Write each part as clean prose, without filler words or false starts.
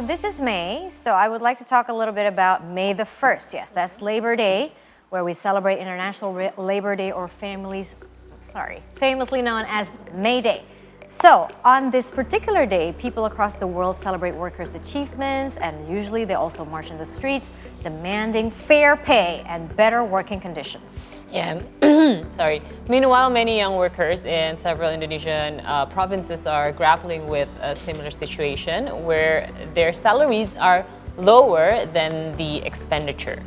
this is May, so I would like to talk a little bit about May the 1st. Yes, that's Labor Day, where we celebrate International Labor Day, or famously known as May Day. So, on this particular day, people across the world celebrate workers' achievements, and usually they also march in the streets demanding fair pay and better working conditions. Yeah, sorry. Meanwhile, many young workers in several Indonesian provinces are grappling with a similar situation where their salaries are lower than the expenditure.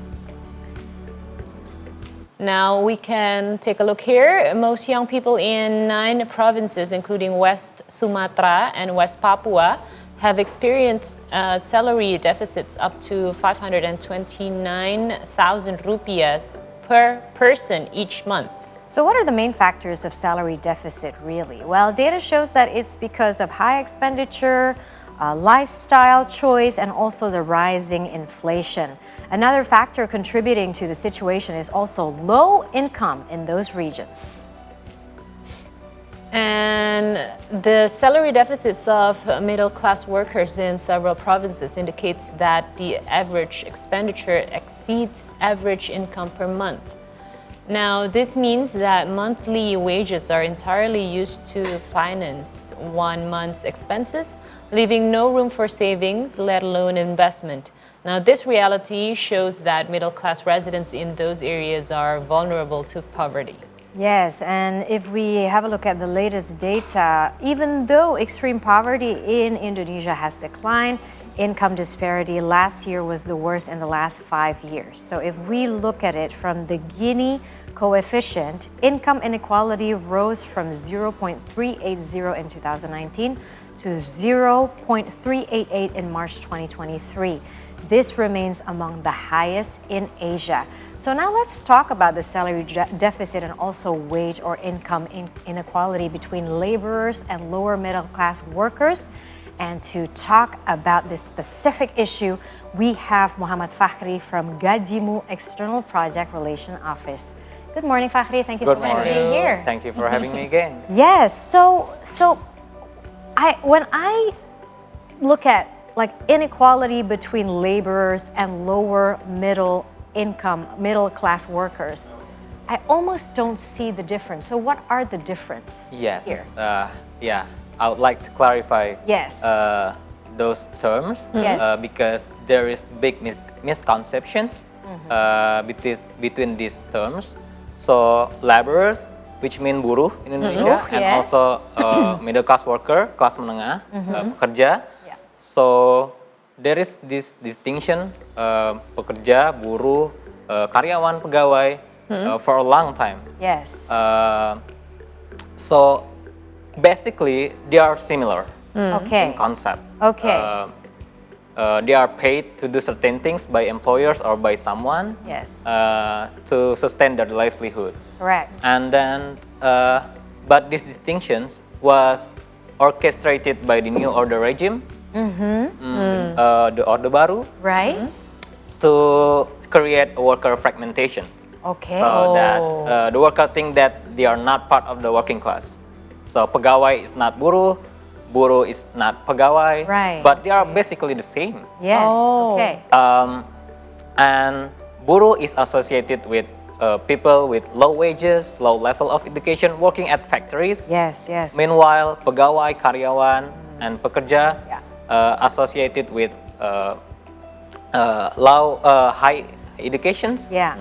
Now we can take a look here. Most young people in 9 provinces, including West Sumatra and West Papua, have experienced salary deficits up to 529,000 rupiahs per person each month. So what are the main factors of salary deficit really? Well, data shows that it's because of high expenditure, lifestyle choice, and also the rising inflation. Another factor contributing to the situation is also low income in those regions. And the salary deficits of middle-class workers in several provinces indicates that the average expenditure exceeds average income per month. Now, this means that monthly wages are entirely used to finance 1 month's expenses, leaving no room for savings, let alone investment. Now, this reality shows that middle-class residents in those areas are vulnerable to poverty. Yes, and if we have a look at the latest data, even though extreme poverty in Indonesia has declined, income disparity last year was the worst in the last 5 years. So if we look at it from the Gini coefficient, income inequality rose from 0.380 in 2019 to 0.388 in March 2023. This remains among the highest in Asia. So now let's talk about the salary deficit and also wage or income inequality between laborers and lower middle class workers. And to talk about this specific issue, we have Muhammad Fakhri from Gajimu External Project Relation Office. Good morning, Fakhri. Thank you so much for being here. Thank you for having me again. Yes. When I look at like inequality between laborers and lower middle class workers, I almost don't see the difference. So what are the difference Yes. here? Yeah. I would like to clarify Yes. those terms Yes. because there is big misconceptions between these terms. So laborers, which mean buruh in Indonesia, and yes. also middle class worker, kelas menengah, pekerja. Yeah. So there is this distinction pekerja, buruh, karyawan, pegawai for a long time. Yes. So basically, they are similar Okay. in concept. Okay. They are paid to do certain things by employers or by someone Yes. to sustain their livelihoods. Correct. And then, but these distinctions was orchestrated by the New Order regime, the Orde Baru, Right. to create a worker fragmentation. Okay. So that the worker think that they are not part of the working class. So pegawai is not buruh, buruh is not pegawai, Right. but they are basically the same. Yes. Okay. And buruh is associated with people with low wages, low level of education, working at factories. Yes. Yes. Meanwhile, pegawai, karyawan, and pekerja associated with high educations. Yeah.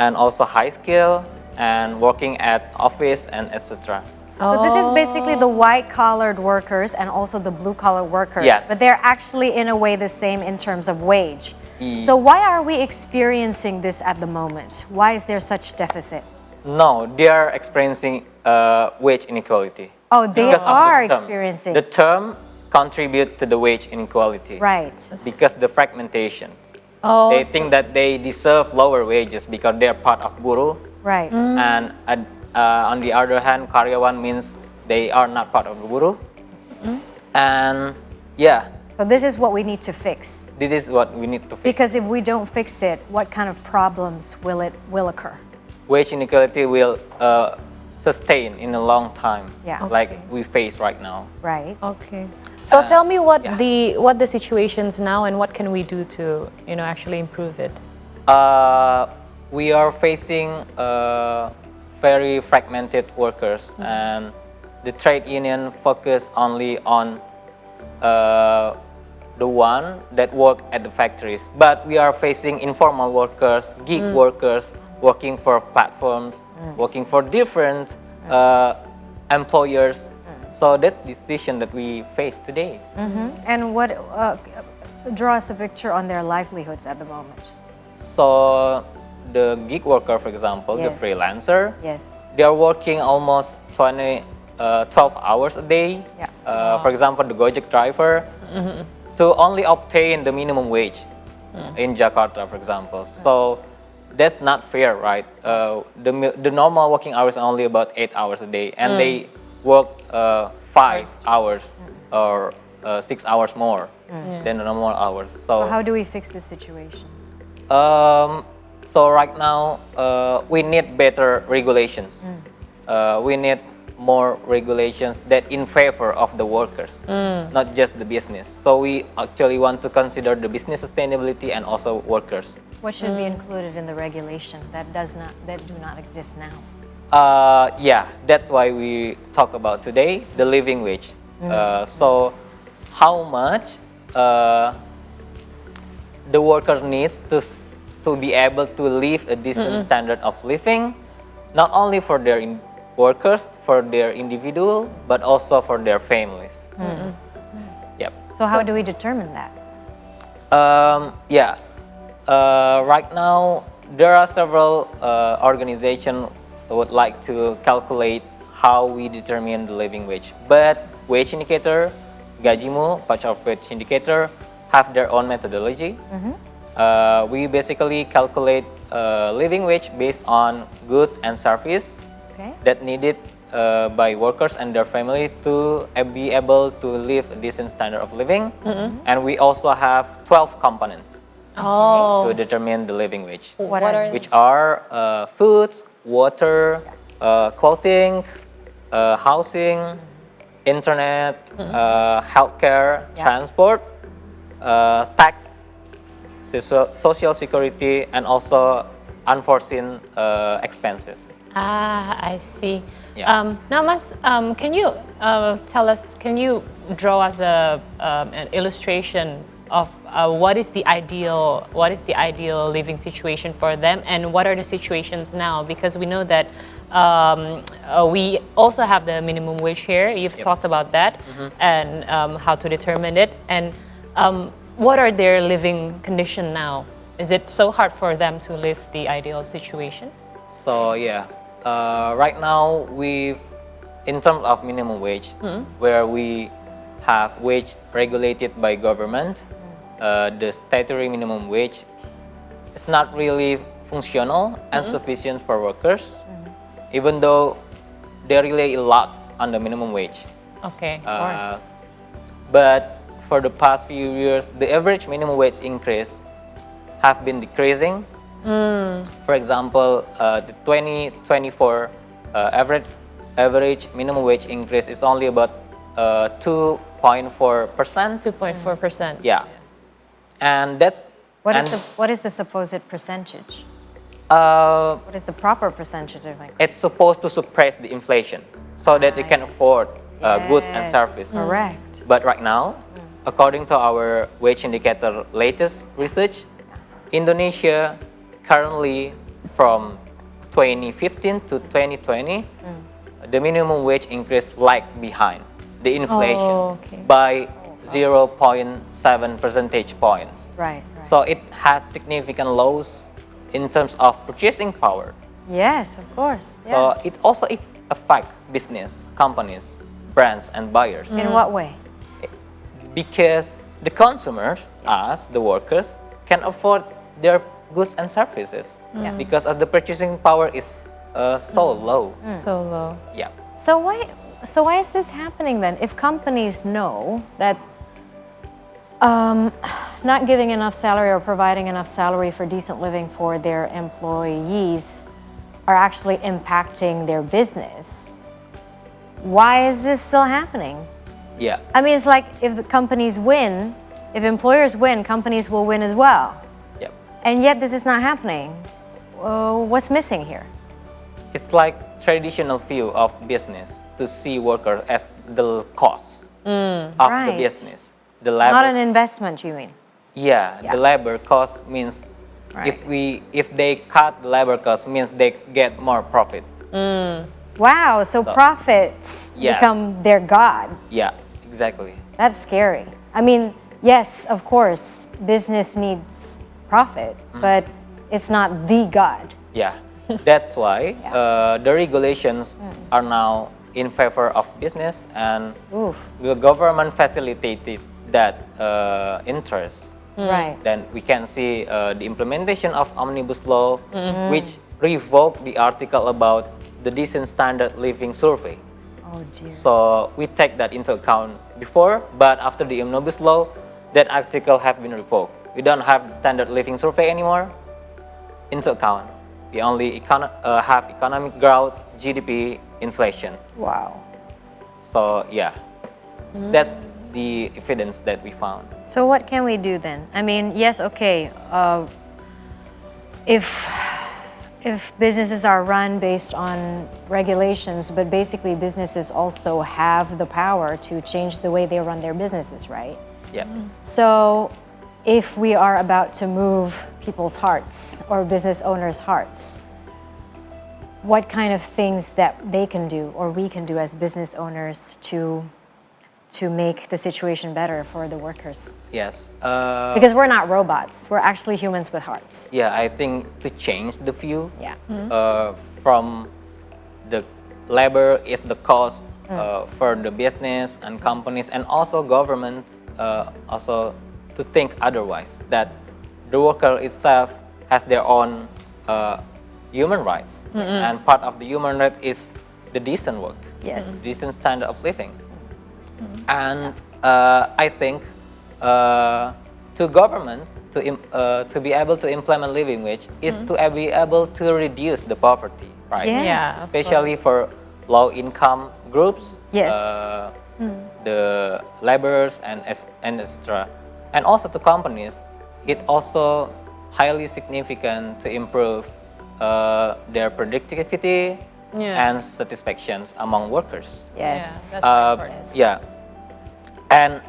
And also high skill and working at office and etc. So this is basically the white-collared workers and also the blue-collar workers. Yes. But they're actually in a way the same in terms of wage. So why are we experiencing this at the moment? Why is there such deficit? No, they are experiencing wage inequality. Oh, they Because of are the term. experiencing. The term contribute to the wage inequality. Right. Because the fragmentation. Oh, They think that they deserve lower wages because they are part of buruh. Right. And on the other hand, karyawan means they are not part of the buruh. And yeah, So this is what we need to fix. this is what we need to fix. Because if we don't fix it, what kind of problems will occur? Wage inequality will sustain in a long time, Yeah. like Okay. we face right now. Right. Okay. So tell me what yeah. the situation's now and what can we do to actually improve it? We are facing very fragmented workers, and the trade union focus only on the one that work at the factories. But we are facing informal workers, gig workers, working for platforms, working for different employers. So that's the decision that we face today. And what draw us a picture on their livelihoods at the moment? So the gig worker, for example, the Yes. freelancer, Yes. they are working almost 12 hours a day. Yeah. For example, the Gojek driver, to only obtain the minimum wage in Jakarta, for example. So that's not fair, right? The normal working hours are only about 8 hours a day, and they work 5 hours or 6 hours more than the normal hours. So how do we fix this situation? So right now, we need better regulations. We need more regulations that in favor of the workers, not just the business. So we actually want to consider the business sustainability and also workers. What should be included in the regulation that do not exist now? Yeah, that's why we talk about today the living wage. So how much the worker needs to be able to live a decent standard of living, not only for their workers, for their individual, but also for their families. Yep. So how do we determine that? Yeah. Right now, there are several organizations that would like to calculate how we determine the living wage. But wage indicator, Gajimu, Patch of Wage Indicator, have their own methodology. We basically calculate living wage based on goods and service that needed by workers and their family to be able to live a decent standard of living. And we also have 12 components to determine the living wage, What are they? which are foods, water, clothing, housing, internet, healthcare, transport, tax, social security, and also unforeseen expenses. I see. Yeah. Now, Mas, can you can you draw us an illustration of what is the ideal living situation for them, and what are the situations now? Because we know that we also have the minimum wage here. You've talked about that and how to determine it, and what are their living condition now? Is it so hard for them to live the ideal situation? So yeah, right now in terms of minimum wage, where we have wage regulated by government, the statutory minimum wage is not really functional and sufficient for workers, even though they rely a lot on the minimum wage. Okay. But for the past few years, the average minimum wage increase have been decreasing. For example, the 2024 average minimum wage increase is only about 2.4%. 2.4%. Yeah, and that's What is the supposed percentage? uh, What is the proper percentage of my? it's supposed to suppress the inflation so that they can afford goods and Yes, services. Correct. But right now, according to our wage indicator latest research, Indonesia currently from 2015 to 2020, the minimum wage increase lagged behind the inflation by 0.7 percentage points. Right. So it has significant loss in terms of purchasing power. Yes, of course. So it also affects business, companies, brands, and buyers. In what way? Because the consumers, us, the workers, can afford their goods and services because of the purchasing power is so low. So low. Yeah. So why is this happening then? If companies know that not giving enough salary or providing enough salary for decent living for their employees are actually impacting their business, why is this still happening? Yeah. I mean, it's like if the companies win, if employers win, companies will win as well. Yep. And yet this is not happening. What's missing here? It's like traditional view of business to see worker as the cost of Right. the business. The labor. Not an investment, you mean? Yeah, Yeah. the labor cost means Right. if they cut the labor cost means they get more profit. Wow, so profits Yes. become their god. Yeah, exactly. That's scary. I mean, yes, of course, business needs profit, but it's not the god. Yeah, that's why the regulations are now in favor of business, and Oof. the government facilitated that interest. Right. Then we can see the implementation of omnibus law, which revoked the article about the decent standard living survey. Oh dear. So we take that into account before, but after the omnibus law, that article have been revoked. We don't have the standard living survey anymore into account. We only have economic growth, GDP, inflation. Wow. So yeah, that's the evidence that we found. So what can we do then? I mean, yes, okay. If businesses are run based on regulations, but basically businesses also have the power to change the way they run their businesses, right? Yeah. So if we are about to move people's hearts or business owners' hearts, what kind of things that they can do or we can do as business owners to make the situation better for the workers? Yes. Because we're not robots, we're actually humans with hearts. Yeah, I think to change the view Yeah. from the labor is the cost for the business and companies and also government also to think otherwise, that the worker itself has their own human rights, and part of the human rights is the decent work, Yes. decent standard of living. And I think to government to be able to implement living wage is to be able to reduce the poverty, right? Yes. Yeah, of Especially for low income groups, Yes. the laborers and etc. And also to companies, it also highly significant to improve their productivity Yes. and satisfactions among workers. Yes. Yeah, that's important. Yeah, and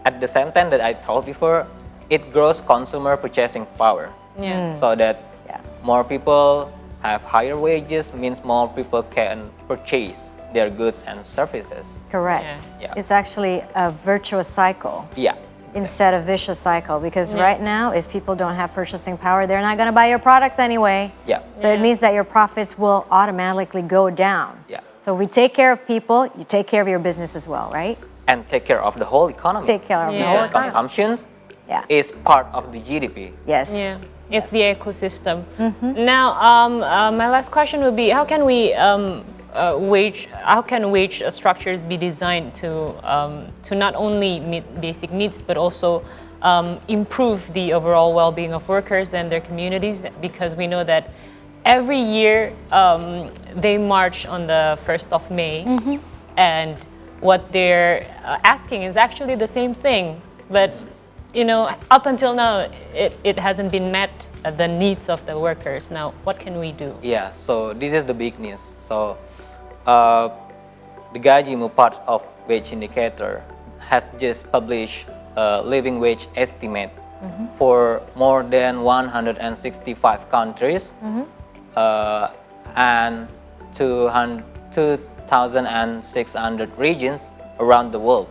at the same time that I told before, it grows consumer purchasing power. Yeah. So that Yeah. more people have higher wages means more people can purchase their goods and services. Correct. Yeah. It's actually a virtuous cycle Yeah, instead of vicious cycle, because right now, if people don't have purchasing power, they're not going to buy your products anyway. yeah, So it means that your profits will automatically go down. yeah, So if we take care of people, you take care of your business as well, right? and take care of the whole economy. Take care of the Yeah. whole Because economy. consumption Yeah. is part of the GDP. Yes. Yeah, it's the ecosystem. Now, my last question would be: how can we wage structures be designed to not only meet basic needs but also improve the overall well-being of workers and their communities? Because we know that every year they march on the 1st of May, and what they're asking is actually the same thing, but up until now, it hasn't been met, the needs of the workers. Now, what can we do? Yeah, so this is the big news. So the Gajimu part of Wage Indicator has just published a living wage estimate for more than 165 countries and 2,600 regions around the world.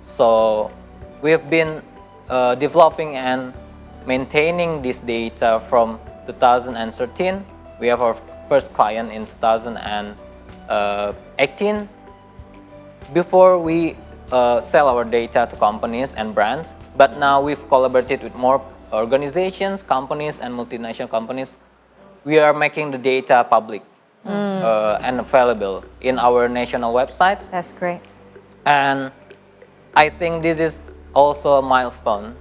So we have been developing and maintaining this data from 2013. We have our first client in 2018. Before we sell our data to companies and brands, but now we've collaborated with more organizations, companies, and multinational companies. We are making the data public and available in our national websites. That's great. And I think this is also a milestone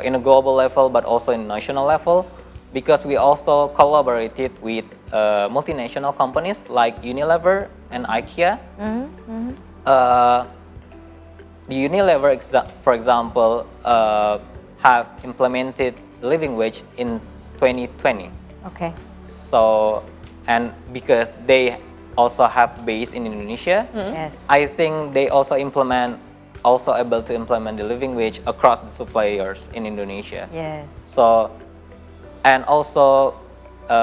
in a global level, but also in national level, because we also collaborated with multinational companies like Unilever and IKEA. The Unilever, for example, have implemented living wage in 2020. Okay. So, and because they also have base in Indonesia, Yes. I think they also able to implement the living wage across the suppliers in Indonesia. Yes. So, and also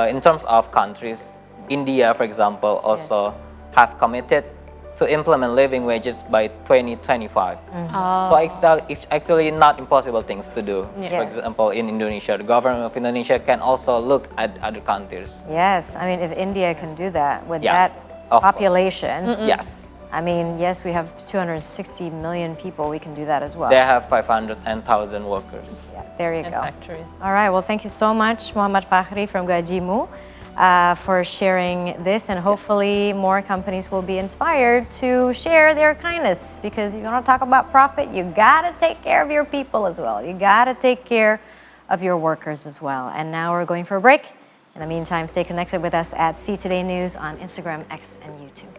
in terms of countries, India, for example, also have committed to implement living wages by 2025. So it's actually not impossible things to do. For Yes. example, in Indonesia, the government of Indonesia can also look at other countries. Yes. I mean, if India can do that with Yeah, that of course. population, Yes, I mean, yes, we have 260 million people. We can do that as well. they have 500,000 workers. Yeah, there you And go. factories. All right. Well, thank you so much, Muhammad Fakhri from Gajimu, for sharing this. And hopefully more companies will be inspired to share their kindness, because you want to talk about profit, you got to take care of your people as well. You got to take care of your workers as well. And now we're going for a break. In the meantime, stay connected with us at See Today News on Instagram, X, and YouTube.